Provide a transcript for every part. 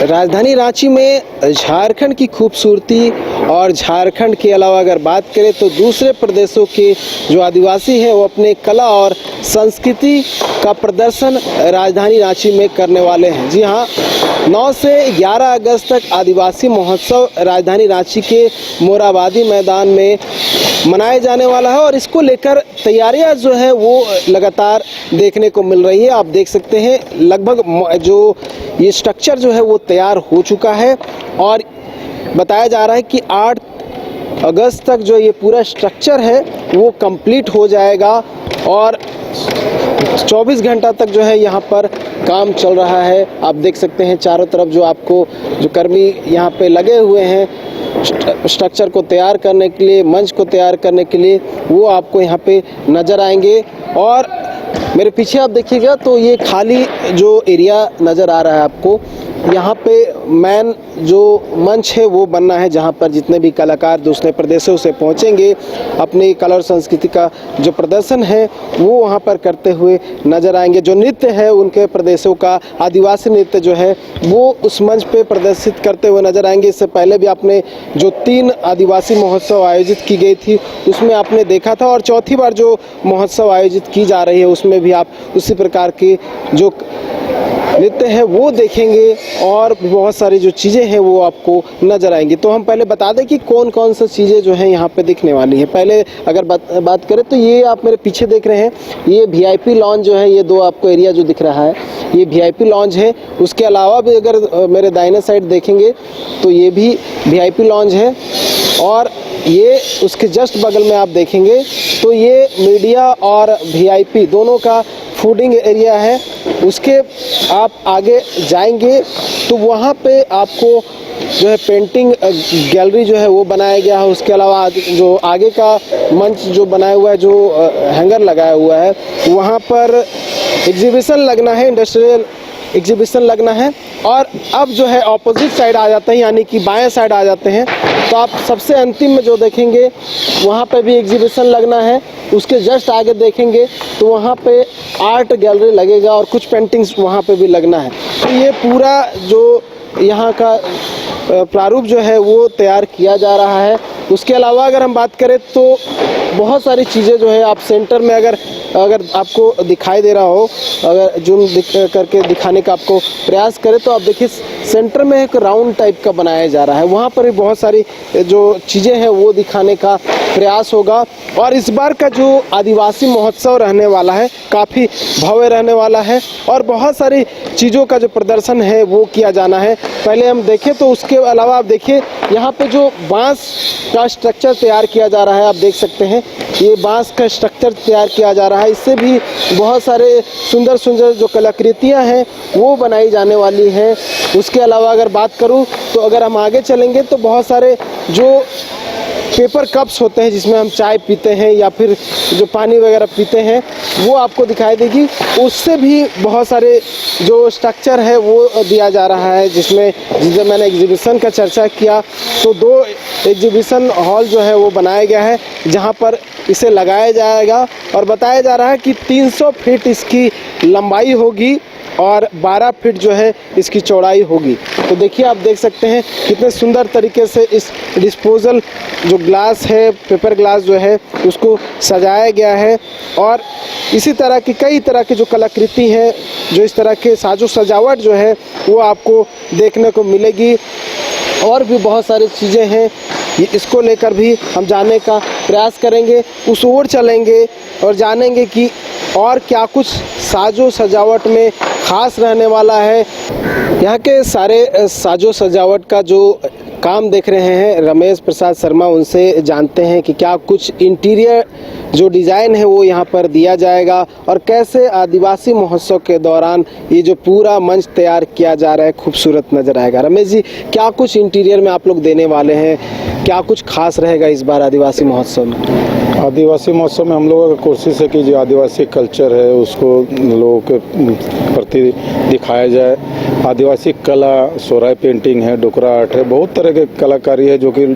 राजधानी रांची में झारखंड की खूबसूरती और झारखंड के अलावा अगर बात करें तो दूसरे प्रदेशों के जो आदिवासी हैं वो अपने कला और संस्कृति का प्रदर्शन राजधानी रांची में करने वाले हैं। जी हाँ, 9 से 11 अगस्त तक आदिवासी महोत्सव राजधानी रांची के मोरहाबादी मैदान में मनाया जाने वाला है और इसको लेकर तैयारियां जो है वो लगातार देखने को मिल रही है। आप देख सकते हैं लगभग जो ये स्ट्रक्चर जो है वो तैयार हो चुका है और बताया जा रहा है कि 8 अगस्त तक जो ये पूरा स्ट्रक्चर है वो कंप्लीट हो जाएगा और 24 घंटा तक जो है यहाँ पर काम चल रहा है। आप देख सकते हैं चारों तरफ जो आपको जो कर्मी यहाँ पे लगे हुए हैं स्ट्रक्चर को तैयार करने के लिए, मंच को तैयार करने के लिए, वो आपको यहाँ पे नज़र आएंगे। और मेरे पीछे आप देखिएगा तो ये खाली जो एरिया नज़र आ रहा है आपको, यहाँ पे मेन जो मंच है वो बनना है जहाँ पर जितने भी कलाकार दूसरे प्रदेशों से पहुँचेंगे अपनी कला और संस्कृति का जो प्रदर्शन है वो वहाँ पर करते हुए नज़र आएंगे। जो नृत्य है उनके प्रदेशों का आदिवासी नृत्य जो है वो उस मंच पे प्रदर्शित करते हुए नज़र आएंगे। इससे पहले भी आपने जो 3 आदिवासी महोत्सव आयोजित की गई थी उसमें आपने देखा था और चौथी बार जो महोत्सव आयोजित की जा रही है उसमें भी आप उसी प्रकार के जो नृत्य है वो देखेंगे और बहुत सारी जो चीज़ें हैं वो आपको नज़र आएंगी। तो हम पहले बता दें कि कौन कौन सी चीज़ें जो हैं यहाँ पे दिखने वाली हैं। पहले अगर बात करें तो ये आप मेरे पीछे देख रहे हैं, ये VIP लॉन्ज जो है, ये 2 आपको एरिया जो दिख रहा है ये VIP लॉन्ज है। उसके अलावा भी अगर मेरे दाहिने साइड देखेंगे तो ये भी VIP लॉन्ज है और ये उसके जस्ट बगल में आप देखेंगे तो ये मीडिया और VIP दोनों का फूडिंग एरिया है। उसके आप आगे जाएंगे तो वहाँ पे आपको जो है पेंटिंग गैलरी जो है वो बनाया गया है। उसके अलावा जो आगे का मंच जो बनाया हुआ है, जो हैंगर लगाया हुआ है, वहाँ पर एग्जीबिशन लगना है, इंडस्ट्रियल एग्जीबिशन लगना है। और अब जो है ऑपोजिट साइड आ जाते हैं, यानी कि बाएं साइड आ जाते हैं तो आप सबसे अंतिम में जो देखेंगे वहाँ पे भी एग्जीबिशन लगना है। उसके जस्ट आगे देखेंगे तो वहाँ पे आर्ट गैलरी लगेगा और कुछ पेंटिंग्स वहाँ पे भी लगना है। तो ये पूरा जो यहाँ का प्रारूप जो है वो तैयार किया जा रहा है। उसके अलावा अगर हम बात करें तो बहुत सारी चीज़ें जो है आप सेंटर में अगर आपको दिखाई दे रहा हो, अगर जूम करके दिखाने का आपको प्रयास करें तो आप देखिए सेंटर में एक राउंड टाइप का बनाया जा रहा है। वहाँ पर भी बहुत सारी जो चीज़ें हैं वो दिखाने का प्रयास होगा। और इस बार का जो आदिवासी महोत्सव रहने वाला है काफ़ी भव्य रहने वाला है और बहुत सारी चीज़ों का जो प्रदर्शन है वो किया जाना है। पहले हम देखें तो उसके अलावा आप देखिए यहाँ पे जो बांस का स्ट्रक्चर तैयार किया जा रहा है, आप देख सकते हैं ये बांस का स्ट्रक्चर तैयार किया जा रहा है। इससे भी बहुत सारे सुंदर सुंदर जो कलाकृतियाँ हैं वो बनाई जाने वाली हैं। उसके अलावा अगर बात करूँ तो अगर हम आगे चलेंगे तो बहुत सारे जो पेपर कप्स होते हैं जिसमें हम चाय पीते हैं या फिर जो पानी वगैरह पीते हैं वो आपको दिखाई देगी। उससे भी बहुत सारे जो स्ट्रक्चर है वो दिया जा रहा है, जिसमें मैंने एग्जीबिशन का चर्चा किया तो 2 एग्जीबिशन हॉल जो है वो बनाया गया है जहां पर इसे लगाया जाएगा। और बताया जा रहा है कि 300 फीट इसकी लंबाई होगी और 12 फीट जो है इसकी चौड़ाई होगी। तो देखिए आप देख सकते हैं कितने सुंदर तरीके से इस डिस्पोजल जो ग्लास है, पेपर ग्लास जो है उसको सजाया गया है। और इसी तरह की कई तरह की जो कलाकृति है, जो इस तरह के साजो सजावट जो है वो आपको देखने को मिलेगी। और भी बहुत सारी चीज़ें हैं, इसको लेकर भी हम जानने का प्रयास करेंगे, उस ओर चलेंगे और जानेंगे कि और क्या कुछ साजो सजावट में ख़ास रहने वाला है। यहाँ के सारे साजो सजावट का जो काम देख रहे हैं रमेश प्रसाद शर्मा, उनसे जानते हैं कि क्या कुछ इंटीरियर जो डिज़ाइन है वो यहाँ पर दिया जाएगा और कैसे आदिवासी महोत्सव के दौरान ये जो पूरा मंच तैयार किया जा रहा है खूबसूरत नज़र आएगा। रमेश जी, क्या कुछ इंटीरियर में आप लोग देने वाले हैं, क्या कुछ खास रहेगा इस बार आदिवासी महोत्सव में? आदिवासी महोत्सव में हम लोगों का कोशिश है कि जो आदिवासी कल्चर है उसको लोगों के प्रति दिखाया जाए। आदिवासी कला, सोराय पेंटिंग है, डोकरा आर्ट है, बहुत तरह के कलाकारी है जो कि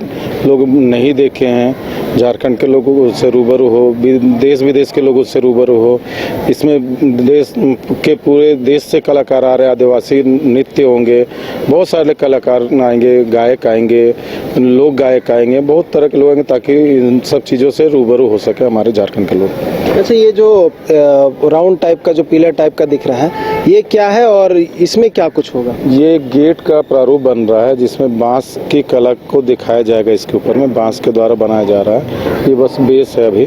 लोग नहीं देखे हैं। झारखंड के लोगों से रूबरू हो, देश विदेश के लोगों से रूबरू हो। इसमें देश के पूरे देश से कलाकार आ रहे हैं, आदिवासी नृत्य होंगे, बहुत सारे कलाकार आएंगे, गायक आएंगे, लोक गायक आएंगे, बहुत तरह के लोग आएंगे ताकि इन सब चीज़ों से रूबरू हो सके हमारे झारखंड के लोग। अच्छा, ये जो राउंड टाइप का जो पिलर टाइप का दिख रहा है, ये क्या है और इसमें क्या कुछ होगा? ये गेट का प्रारूप बन रहा है जिसमें बांस की कला को दिखाया जाएगा। इसके ऊपर में बांस के द्वारा बनाया जा रहा है। ये बस बेस है अभी,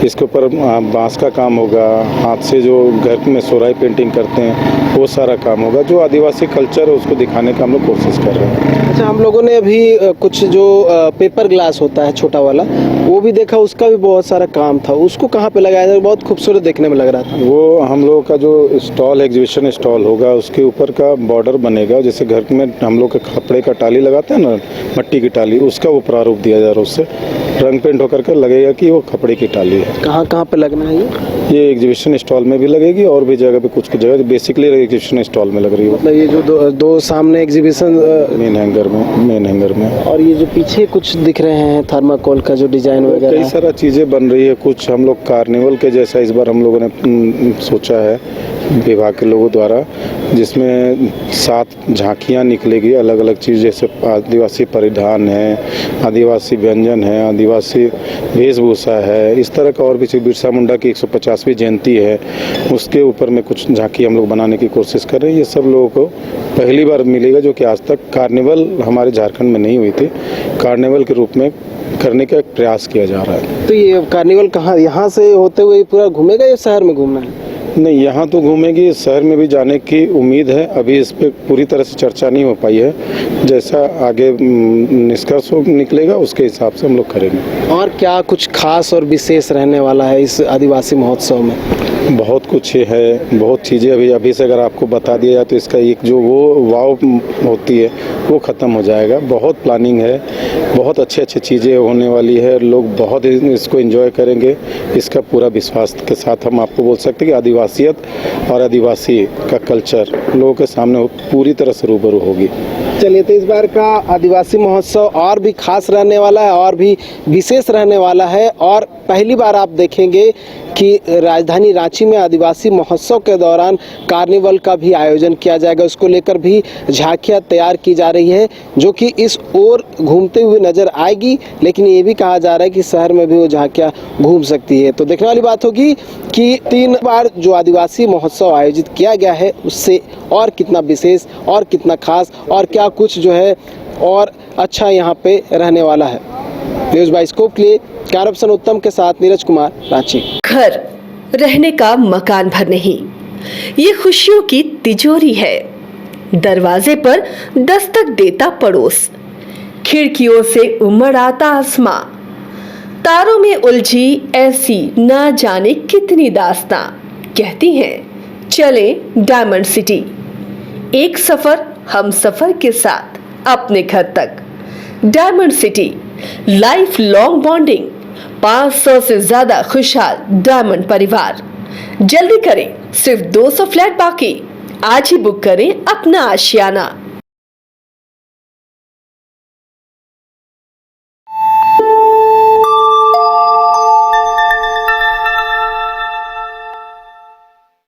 इसके ऊपर बांस का काम होगा, हाथ से जो घर में सोराई पेंटिंग करते हैं वो सारा काम होगा। जो आदिवासी कल्चर है उसको दिखाने का हम लोग कोशिश कर रहे हैं। अच्छा, हम लोगों ने अभी कुछ जो पेपर ग्लास होता है छोटा वाला, वो भी देखा, उसका भी बहुत सारा काम था। उसको कहाँ पे लगाया था? बहुत खूबसूरत देखने में लग रहा था। वो हम लोगों का जो स्टॉल एग्जीबिशन स्टॉल होगा, उसके ऊपर का बॉर्डर बनेगा। जैसे घर में हम लोग के कपड़े का टाली लगाते हैं ना, मट्टी की टाली, उसका वो प्रारूप दिया जा रहा है। उससे रंग पेंट होकर के लगेगा कि वो कपड़े की टाली है। कहाँ कहाँ पे लगना है ये एग्जीबिशन स्टॉल में भी लगेगी और भी जगह पे, कुछ जगह बेसिकली एग्जीबिशन स्टॉल में लग रही है। मतलब ये जो दो सामने एग्जीबिशन मेन हैंगर में और ये जो पीछे कुछ दिख रहे हैं थर्माकोल का जो डिजाइन वगैरह, कई सारा चीज़ें बन रही है। कुछ हम लोग कार्निवल के जैसा इस बार हम लोगों ने सोचा है विभाग के लोगों द्वारा, जिसमें 7 झांकियाँ निकलेगी अलग अलग चीज़, जैसे आदिवासी परिधान है, आदिवासी व्यंजन है, आदिवासी वेशभूषा है, इस तरह का और भी चीज़। बिरसा मुंडा की 150वीं जयंती है, उसके ऊपर में कुछ झांकी हम लोग बनाने की कोशिश कर रहे हैं। ये सब लोगों को पहली बार मिलेगा, जो कि आज तक कार्निवल हमारे झारखंड में नहीं हुई थी। कार्निवल के रूप में करने का एक प्रयास किया जा रहा है। तो ये कार्निवल कहाँ, यहाँ से होते हुए पूरा घूमेगा या शहर में घूमना है? नहीं, यहाँ तो घूमेगी, शहर में भी जाने की उम्मीद है। अभी इस पे पूरी तरह से चर्चा नहीं हो पाई है। जैसा आगे निष्कर्ष निकलेगा उसके हिसाब से हम लोग करेंगे। और क्या कुछ खास और विशेष रहने वाला है इस आदिवासी महोत्सव में? बहुत कुछ है, बहुत चीज़ें अभी से अगर आपको बता दिया जाए तो इसका एक जो वो वाव होती है वो ख़त्म हो जाएगा। बहुत प्लानिंग है, बहुत अच्छी चीज़ें होने वाली है, लोग बहुत इसको एंजॉय करेंगे। इसका पूरा विश्वास के साथ हम आपको बोल सकते हैं कि आदिवासियत और आदिवासी का कल्चर लोगों के सामने पूरी तरह से रूबरू होगी। चलिए, तो इस बार का आदिवासी महोत्सव और भी खास रहने वाला है और भी विशेष रहने वाला है। और पहली बार आप देखेंगे कि राजधानी रांची में आदिवासी महोत्सव के दौरान कार्निवल का भी आयोजन किया जाएगा। उसको लेकर भी झांकियाँ तैयार की जा रही है, जो कि इस ओर घूमते हुए नजर आएगी। लेकिन ये भी कहा जा रहा है कि शहर में भी वो झांकियाँ घूम सकती है। तो देखने वाली बात होगी कि 3 बार जो आदिवासी महोत्सव आयोजित किया गया है, उससे और कितना विशेष और कितना खास और क्या कुछ जो है और अच्छा यहाँ पे रहने वाला है। न्यूज़ बाइस्कोप के लिए कैरप्सन उत्तम के साथ नीरज कुमार, रांची। घर रहने का मकान भर नहीं, ये खुशियों की तिजोरी है। दरवाजे पर दस्तक देता पड़ोस, खिड़कियों से उमड़ आता आसमां, तारों में उलझी ऐसी ना जाने कितनी दास्तां। कहती हैं चले डायमंड सिटी, एक सफर हम सफर के साथ अपने घर तक। Diamond city, life long bonding, 500 से ज्यादा खुशहाल डायमंड परिवार। जल्दी करें, सिर्फ 200 फ्लैट बाकी। आज ही बुक करें अपना आशियाना।